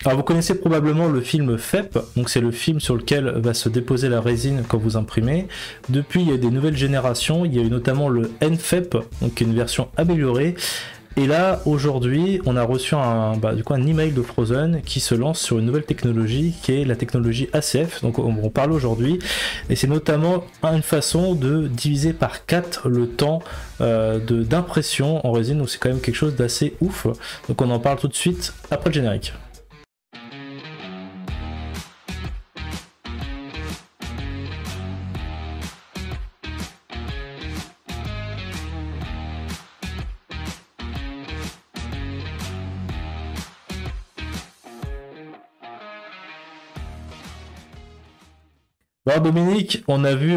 Alors vous connaissez probablement le film FEP, donc c'est le film sur lequel va se déposer la résine quand vous imprimez. Depuis, il y a des nouvelles générations, il y a eu notamment le NFEP, donc une version améliorée. Et là, aujourd'hui, on a reçu un email de Frozen qui se lance sur une nouvelle technologie qui est la technologie ACF, donc on parle aujourd'hui, et c'est notamment une façon de diviser par 4 le temps d'impression en résine, donc c'est quand même quelque chose d'assez ouf. Donc on en parle tout de suite après le générique. Alors Dominique, on a vu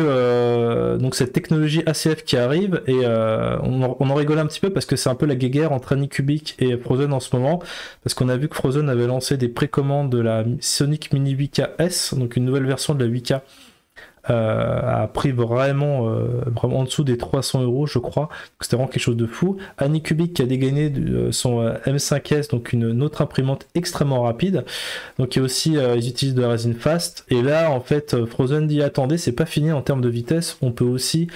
donc cette technologie ACF qui arrive et on en rigolait un petit peu parce que c'est un peu la guéguerre entre Anycubic et Frozen en ce moment, parce qu'on a vu que Frozen avait lancé des précommandes de la Sonic Mini 8K S, donc une nouvelle version de la 8K à prix vraiment en dessous des 300 euros je crois, donc c'était vraiment quelque chose de fou. Anycubic qui a dégainé son M5S, donc une autre imprimante extrêmement rapide, donc il y a aussi ils utilisent de la résine fast, et là en fait Frozen dit attendez, c'est pas fini en termes de vitesse, on peut aussi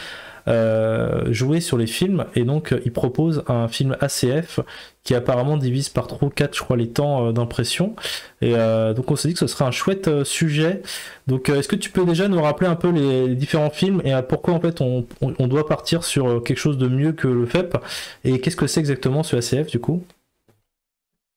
jouer sur les films, et donc il propose un film ACF qui apparemment divise par 3 ou 4 je crois les temps d'impression, et donc on s'est dit que ce serait un chouette sujet. Donc est-ce que tu peux déjà nous rappeler un peu les différents films et pourquoi en fait on doit partir sur quelque chose de mieux que le FEP, et qu'est-ce que c'est exactement ce ACF du coup?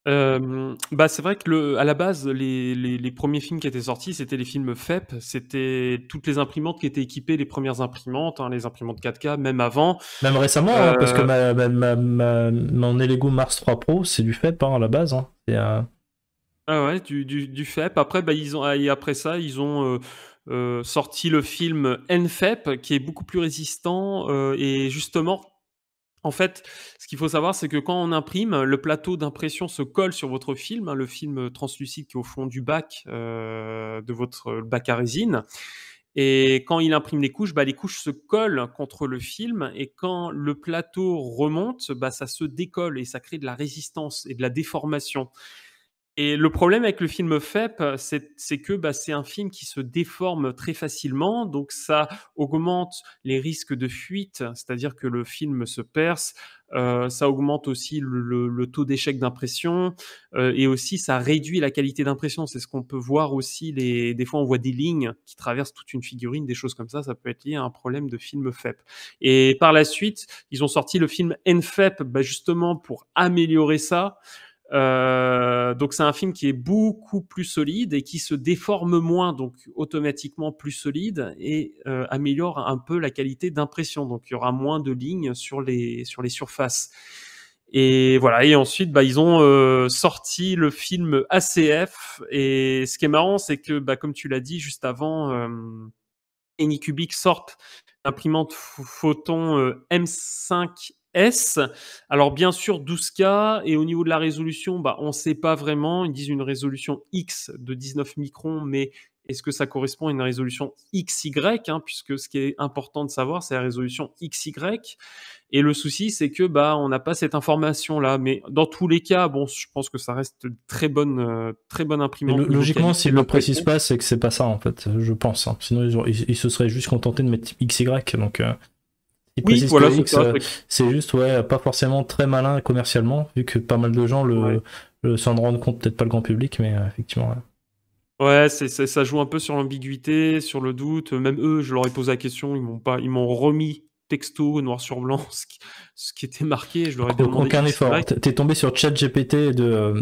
C'est vrai que à la base, les premiers films qui étaient sortis, c'était les films FEP. C'était toutes les imprimantes qui étaient équipées, les premières imprimantes, hein, les imprimantes 4K, même avant. Même récemment, hein, parce que mon Lego Mars 3 Pro, c'est du FEP hein, à la base. Hein. Ah ouais, du FEP. Après, et après ça, ils ont sorti le film NFEP, qui est beaucoup plus résistant. Et justement, en fait, ce qu'il faut savoir, c'est que quand on imprime, le plateau d'impression se colle sur votre film, hein, le film translucide qui est au fond du bac de votre bac à résine. Et quand il imprime les couches se collent contre le film. Et quand le plateau remonte, ça se décolle et ça crée de la résistance et de la déformation. Et le problème avec le film FEP, c'est que c'est un film qui se déforme très facilement, donc ça augmente les risques de fuite, c'est-à-dire que le film se perce, ça augmente aussi le taux d'échec d'impression, et aussi ça réduit la qualité d'impression. C'est ce qu'on peut voir aussi, des fois on voit des lignes qui traversent toute une figurine, des choses comme ça peut être lié à un problème de film FEP. Et par la suite, ils ont sorti le film NFEP, justement pour améliorer ça. Donc c'est un film qui est beaucoup plus solide et qui se déforme moins, donc automatiquement plus solide, et améliore un peu la qualité d'impression. Donc il y aura moins de lignes sur les surfaces. Et voilà. Et ensuite, ils ont sorti le film ACF. Et ce qui est marrant, c'est que comme tu l'as dit juste avant, Anycubic sort l'imprimante Photon M5S. Alors bien sûr 12K, et au niveau de la résolution, on ne sait pas vraiment. Ils disent une résolution X de 19 microns, mais est-ce que ça correspond à une résolution XY, hein, puisque ce qui est important de savoir, c'est la résolution XY. Et le souci, c'est que on n'a pas cette information-là. Mais dans tous les cas, je pense que ça reste très bonne imprimante niveau Logiquement, qualité s'ils le précisent d'impression. pas, c'est que c'est pas ça en fait, je pense. Hein. Sinon, ils se seraient juste contentés de mettre XY. Donc, ils Oui, précisent que voilà, c'est X, ça. c'est juste pas forcément très malin commercialement, vu que pas mal de gens Ouais. s'en rendent compte, peut-être pas le grand public, mais effectivement. Ouais. Ouais, ça joue un peu sur l'ambiguïté, sur le doute. Même eux, je leur ai posé la question, ils m'ont remis texto, noir sur blanc, ce qui était marqué. Je leur ai demandé Aucun effort. XY. T'es tombé sur ChatGPT de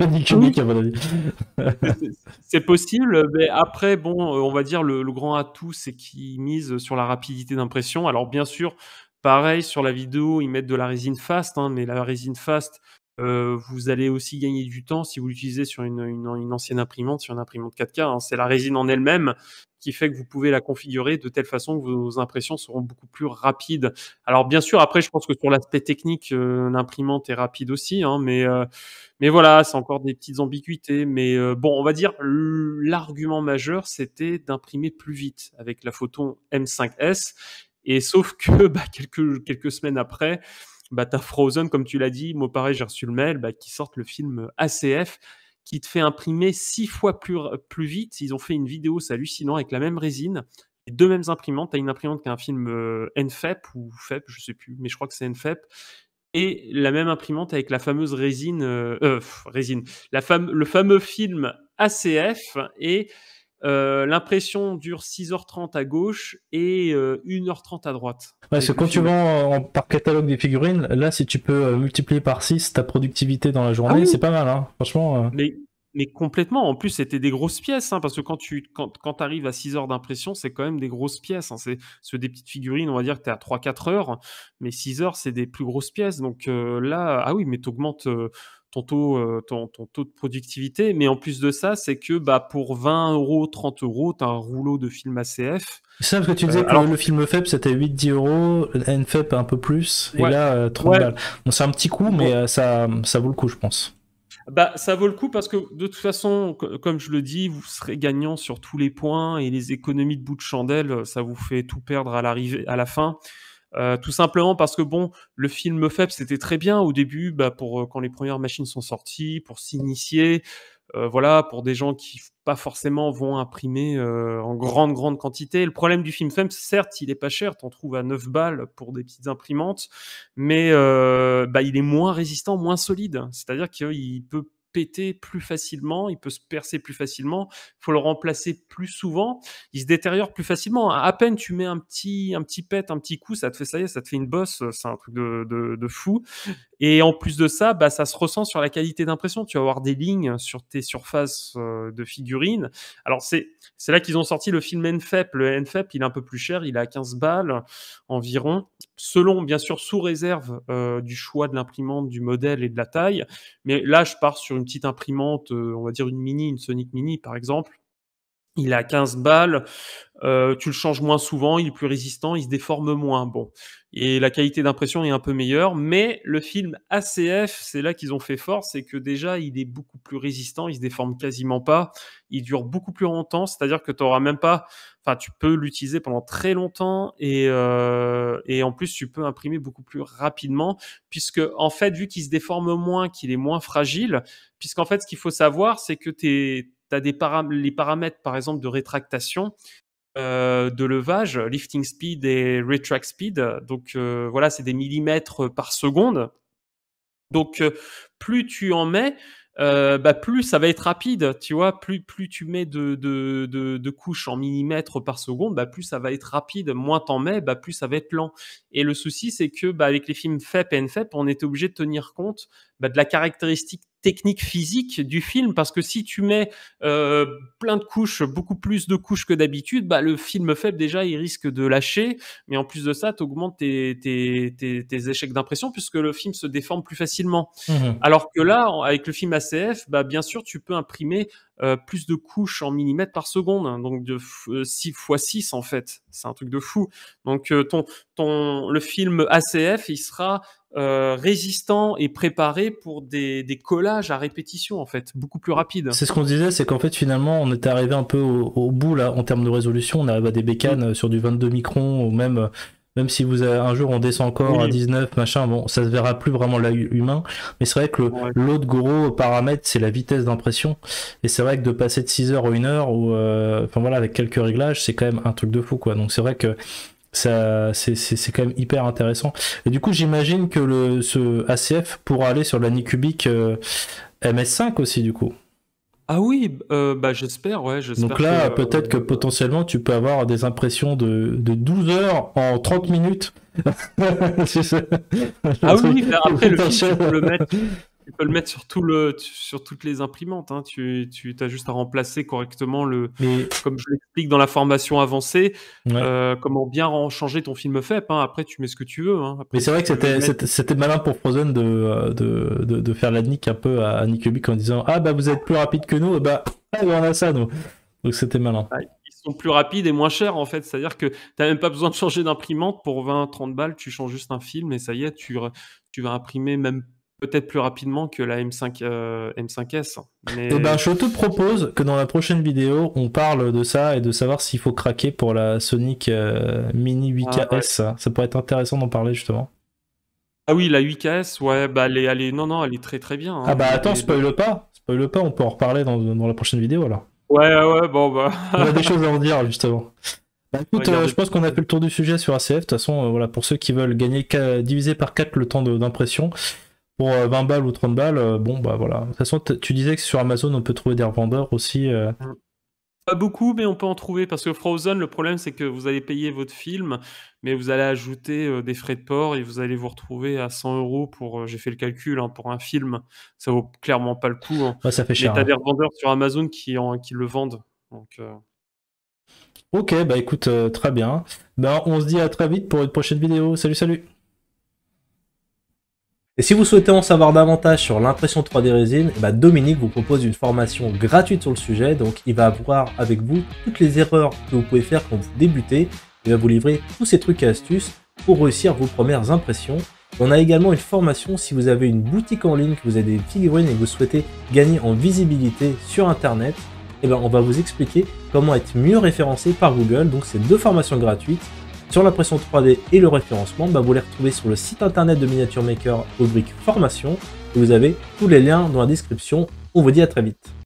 Nick Kubrick, à mon avis. C'est possible, mais après, on va dire le grand atout, c'est qu'ils misent sur la rapidité d'impression. Alors bien sûr, pareil sur la vidéo, ils mettent de la résine fast, hein, mais la résine fast, vous allez aussi gagner du temps si vous l'utilisez sur une ancienne imprimante, sur une imprimante 4K, hein. C'est la résine en elle-même qui fait que vous pouvez la configurer de telle façon que vos impressions seront beaucoup plus rapides. Alors bien sûr, après, je pense que sur l'aspect technique, l'imprimante est rapide aussi, hein, mais voilà, c'est encore des petites ambiguïtés. Mais on va dire l'argument majeur, c'était d'imprimer plus vite avec la Photon M5S. Et sauf que quelques semaines après, t'as Frozen, comme tu l'as dit. Moi, pareil, j'ai reçu le mail qui sortent le film ACF, qui te fait imprimer 6 fois plus vite. Ils ont fait une vidéo, c'est hallucinant, avec la même résine, les 2 mêmes imprimantes. Tu as une imprimante qui a un film, NFEP ou FEP, je sais plus, mais je crois que c'est NFEP, et la même imprimante avec la fameuse résine, résine, le fameux film ACF, et l'impression dure 6h30 à gauche et 1h30 à droite. Ouais, parce que quand tu vends par catalogue des figurines, là, si tu peux multiplier par 6 ta productivité dans la journée, oui, c'est pas mal, hein. Franchement. Mais complètement. En plus, c'était des grosses pièces, hein, parce que quand arrives à 6 heures d'impression, c'est quand même des grosses pièces, hein. C'est des petites figurines, on va dire que tu es à 3-4 heures, mais 6 heures, c'est des plus grosses pièces. Donc là, ah oui, mais tu augmentes ton taux de productivité. Mais en plus de ça, c'est que pour 20 €, 30 €, tu as un rouleau de film ACF. C'est ça, parce que tu disais que le film FEP c'était 8-10 €, NFEP un peu plus, et là 30 balles. Donc c'est un petit coup, mais ça vaut le coup, je pense. Ça vaut le coup parce que de toute façon, comme je le dis, vous serez gagnant sur tous les points, et les économies de bout de chandelle, ça vous fait tout perdre à la fin. Tout simplement parce que bon, le film FEP c'était très bien au début, pour quand les premières machines sont sorties, pour s'initier, voilà, pour des gens qui pas forcément vont imprimer en grande quantité. Le problème du film FEP, certes, il est pas cher, t'en trouves à 9 balles pour des petites imprimantes, mais il est moins résistant, moins solide. C'est-à-dire qu'il peut péter plus facilement, il peut se percer plus facilement, il faut le remplacer plus souvent, il se détériore plus facilement. À peine tu mets un petit pet, un petit coup, ça te fait une bosse, c'est un truc de fou. Et en plus de ça, ça se ressent sur la qualité d'impression. Tu vas avoir des lignes sur tes surfaces de figurines. Alors c'est là qu'ils ont sorti le film NFEP. Le NFEP, il est un peu plus cher, il est à 15 balles environ, selon, bien sûr, sous réserve du choix de l'imprimante, du modèle et de la taille. Mais là, je pars sur une petite imprimante, on va dire une Sonic Mini par exemple. Il est à 15 balles, tu le changes moins souvent, il est plus résistant, il se déforme moins. Bon, et la qualité d'impression est un peu meilleure, mais le film ACF, c'est là qu'ils ont fait fort, c'est que déjà, il est beaucoup plus résistant, il se déforme quasiment pas, il dure beaucoup plus longtemps, c'est-à-dire que tu auras même pas, enfin, tu peux l'utiliser pendant très longtemps, et en plus, tu peux imprimer beaucoup plus rapidement, puisque en fait, vu qu'il se déforme moins, qu'il est moins fragile, puisqu'en fait, ce qu'il faut savoir, c'est que tu as les paramètres, par exemple, de rétractation, de levage, lifting speed et retract speed. Donc voilà, c'est des millimètres par seconde. Donc plus tu en mets, plus ça va être rapide, tu vois? Plus tu mets de couches en millimètres par seconde, plus ça va être rapide. Moins t'en mets, plus ça va être lent. Et le souci, c'est que, avec les films FEP et NFEP, on était obligé de tenir compte, de la caractéristique technique physique du film, parce que si tu mets plein de couches, beaucoup plus de couches que d'habitude, le film FEP, déjà, il risque de lâcher, mais en plus de ça, tu augmentes tes échecs d'impression, puisque le film se déforme plus facilement. Alors que là, avec le film ACF, bien sûr, tu peux imprimer plus de couches en millimètres par seconde, hein, donc de 6 x 6 en fait. C'est un truc de fou. Donc le film ACF, il sera résistant et préparé pour des collages à répétition, en fait, beaucoup plus rapides. C'est ce qu'on disait, c'est qu'en fait finalement on était arrivé un peu au bout là en termes de résolution. On arrive à des bécanes sur du 22 microns, ou même si vous avez, un jour on descend encore à 19 machin, bon, ça se verra plus vraiment l'œil humain, mais c'est vrai que l'autre gros paramètre, c'est la vitesse d'impression, et c'est vrai que de passer de 6 heures à 1 heure, ou enfin voilà, avec quelques réglages, c'est quand même un truc de fou, quoi. Donc c'est vrai que ça, c'est quand même hyper intéressant. Et du coup, j'imagine que ce ACF pourra aller sur l'Anycubic MS5 aussi, du coup. Ah oui, j'espère, ouais. Donc là, peut-être que potentiellement, tu peux avoir des impressions de 12 heures en 30 minutes. Ah oui, après, le film, tu peux le mettre sur toutes les imprimantes, hein. Tu as juste à remplacer correctement comme je l'explique dans la formation avancée, comment bien changer ton film FEP, hein. Après, tu mets ce que tu veux, hein. Après, mais c'est vrai que c'était malin pour Frozen de faire la nique un peu à Anycubic en disant vous êtes plus rapide que nous, on a ça nous. Donc c'était malin. Ils sont plus rapides et moins chers, en fait. C'est-à-dire que tu n'as même pas besoin de changer d'imprimante. Pour 20-30 balles, tu changes juste un film et ça y est, tu vas imprimer même peut-être plus rapidement que la M5S. Mais... je te propose que dans la prochaine vidéo, on parle de ça et de savoir s'il faut craquer pour la Sonic Mini 8KS. Ça pourrait être intéressant d'en parler, justement. Ah oui, la 8KS, ouais, elle est très très bien. Hein. Attends, spoil spoil pas, on peut en reparler dans la prochaine vidéo alors. Ouais, ouais, bon, bah. On a des choses à en dire justement. Bah, écoute, Regardez. je pense qu'on a fait le tour du sujet sur ACF. De toute façon, voilà, pour ceux qui veulent gagner diviser par 4 le temps d'impression, pour 20 balles ou 30 balles, bon bah voilà. De toute façon, tu disais que sur Amazon on peut trouver des revendeurs aussi. Pas beaucoup, mais on peut en trouver parce que Frozen, le problème, c'est que vous allez payer votre film, mais vous allez ajouter, des frais de port et vous allez vous retrouver à 100 € pour, j'ai fait le calcul, hein, pour un film. Ça vaut clairement pas le coup, hein. Ouais, ça fait Mais cher, tu as hein. des revendeurs sur Amazon qui le vendent, donc Ok, bah écoute, très bien. Bah, on se dit à très vite pour une prochaine vidéo. Salut, salut! Et si vous souhaitez en savoir davantage sur l'impression 3D résine, bah Dominique vous propose une formation gratuite sur le sujet, donc il va voir avec vous toutes les erreurs que vous pouvez faire quand vous débutez, il va vous livrer tous ces trucs et astuces pour réussir vos premières impressions. On a également une formation si vous avez une boutique en ligne, que vous avez des figurines et que vous souhaitez gagner en visibilité sur internet, et ben on va vous expliquer comment être mieux référencé par Google, donc c'est 2 formations gratuites. Sur l'impression 3D et le référencement, bah vous les retrouvez sur le site internet de Miniature Maker, rubrique formation, et vous avez tous les liens dans la description. On vous dit à très vite.